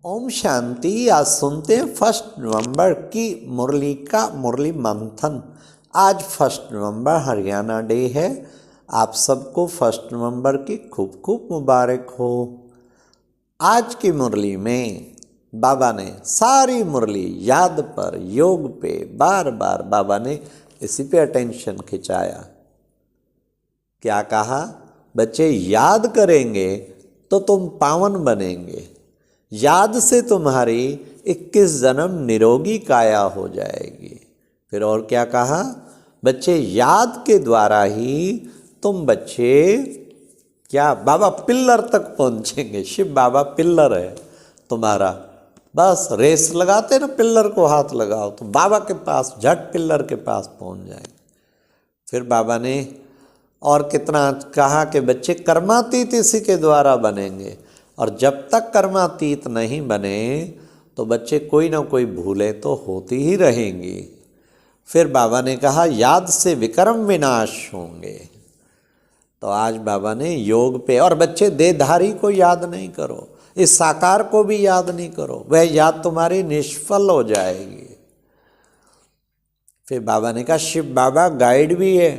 ओम शांति। आज सुनते हैं 1 नवंबर की मुरली का मुरली मंथन। आज 1 नवंबर हरियाणा डे है। आप सबको 1 नवंबर की खूब खूब मुबारक हो। आज की मुरली में बाबा ने सारी मुरली याद पर, योग पे, बार बार बाबा ने इसी पे अटेंशन खिंचाया। क्या कहा? बच्चे याद करेंगे तो तुम पावन बनेंगे। याद से तुम्हारी 21 जन्म निरोगी काया हो जाएगी। फिर और क्या कहा? बच्चे याद के द्वारा ही तुम बच्चे क्या बाबा पिल्लर तक पहुंचेंगे। शिव बाबा पिल्लर है तुम्हारा। बस रेस लगाते ना, पिल्लर को हाथ लगाओ तो बाबा के पास झट पिल्लर के पास पहुंच जाएंगे। फिर बाबा ने और कितना कहा कि बच्चे कर्मातीत इसी के द्वारा बनेंगे। और जब तक कर्मातीत नहीं बने तो बच्चे कोई ना कोई भूलें तो होती ही रहेंगी। फिर बाबा ने कहा याद से विकर्म विनाश होंगे। तो आज बाबा ने योग पे, और बच्चे देहधारी को याद नहीं करो, इस साकार को भी याद नहीं करो, वह याद तुम्हारी निष्फल हो जाएगी। फिर बाबा ने कहा शिव बाबा गाइड भी है,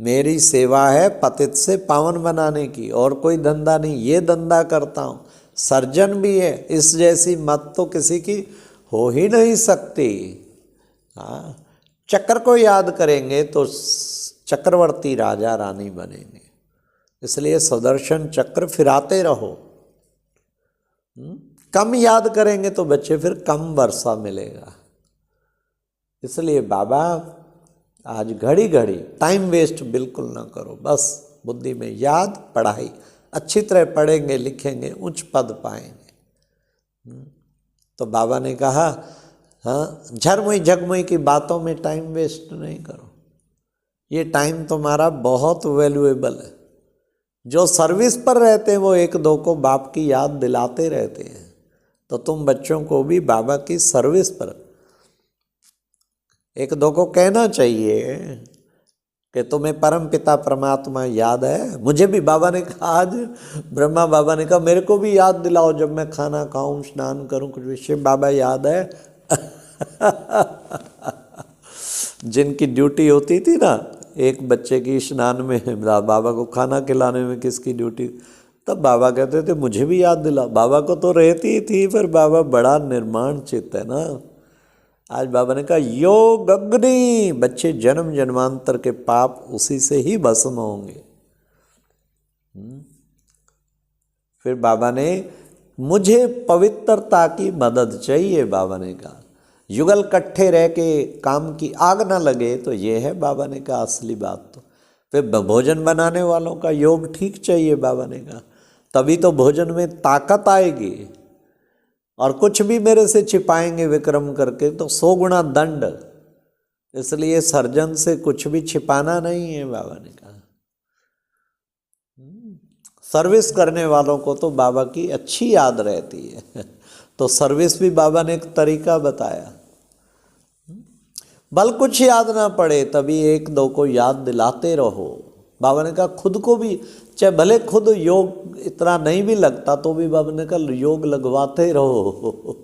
मेरी सेवा है पतित से पावन बनाने की, और कोई धंधा नहीं, ये धंधा करता हूँ। सर्जन भी है, इस जैसी मत तो किसी की हो ही नहीं सकती। हाँ, चक्र को याद करेंगे तो चक्रवर्ती राजा रानी बनेंगे। इसलिए सुदर्शन चक्र फिराते रहो। कम याद करेंगे तो बच्चे फिर कम वर्षा मिलेगा। इसलिए बाबा आज घड़ी घड़ी टाइम वेस्ट बिल्कुल ना करो। बस बुद्धि में याद, पढ़ाई अच्छी तरह पढ़ेंगे, लिखेंगे, उच्च पद पाएंगे। तो बाबा ने कहा हाँ, झरमुई झगमुई की बातों में टाइम वेस्ट नहीं करो। ये टाइम तुम्हारा बहुत वैल्यूएबल है। जो सर्विस पर रहते हैं वो एक दो को बाप की याद दिलाते रहते हैं। तो तुम बच्चों को भी बाबा की सर्विस पर एक दो को कहना चाहिए कि तुम्हें परम पिता परमात्मा याद है। मुझे भी बाबा ने कहा, आज ब्रह्मा बाबा ने कहा मेरे को भी याद दिलाओ जब मैं खाना खाऊं, स्नान करूं, कुछ विषय बाबा याद है। जिनकी ड्यूटी होती थी ना एक बच्चे की स्नान में, बाबा को खाना खिलाने में किसकी ड्यूटी, तब बाबा कहते थे मुझे भी याद दिलाओ। बाबा को तो रहती ही थी, पर बाबा बड़ा निर्माण चित्त है ना। आज बाबा ने कहा योग अग्नि, बच्चे जन्म जन्मांतर के पाप उसी से ही भस्म होंगे। फिर बाबा ने मुझे पवित्रता की मदद चाहिए। बाबा ने कहा युगल कट्ठे रह के काम की आग ना लगे, तो ये है बाबा ने कहा असली बात। तो फिर भोजन बनाने वालों का योग ठीक चाहिए। बाबा ने कहा तभी तो भोजन में ताकत आएगी। और कुछ भी मेरे से छिपाएंगे विक्रम करके तो 100 गुना दंड। इसलिए सर्जन से कुछ भी छिपाना नहीं है। बाबा ने कहा सर्विस करने वालों को तो बाबा की अच्छी याद रहती है। तो सर्विस भी बाबा ने एक तरीका बताया। भल कुछ याद ना पड़े तभी एक दो को याद दिलाते रहो। बाबा ने कहा खुद को भी, चाहे भले खुद योग इतना नहीं भी लगता तो भी बाबा ने कहा योग लगवाते रहो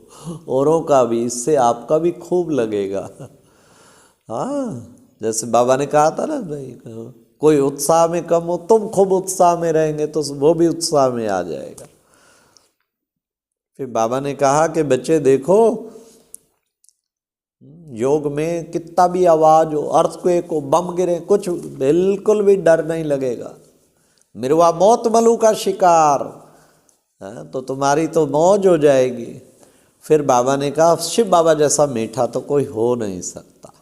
औरों का भी, इससे आपका भी खूब लगेगा। हाँ, जैसे बाबा ने कहा था ना भाई, कोई उत्साह में कम हो, तुम खूब उत्साह में रहेंगे तो वो भी उत्साह में आ जाएगा। फिर बाबा ने कहा कि बच्चे देखो योग में कितना भी आवाज हो, अर्थक्वेक हो, बम गिरे, कुछ बिल्कुल भी डर नहीं लगेगा। मिरवा मौत मलू का शिकार है तो तुम्हारी तो मौज हो जाएगी। फिर बाबा ने कहा शिव बाबा जैसा मीठा तो कोई हो नहीं सकता।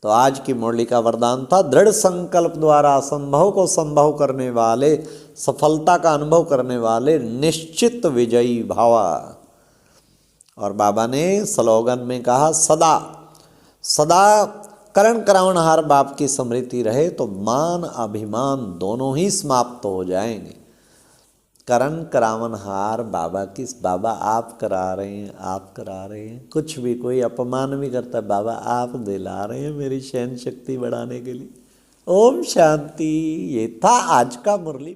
तो आज की मुरली का वरदान था दृढ़ संकल्प द्वारा असंभव को संभव करने वाले, सफलता का अनुभव करने वाले निश्चित विजयी भावा। और बाबा ने स्लोगन में कहा सदा सदा करण करावनहार बाप की स्मृति रहे तो मान अभिमान दोनों ही समाप्त हो जाएंगे। करण करावनहार बाबा की, बाबा आप करा रहे हैं, आप करा रहे हैं। कुछ भी कोई अपमान भी करता है, बाबा आप दिला रहे हैं मेरी सहन शक्ति बढ़ाने के लिए। ओम शांति। ये था आज का मुरली।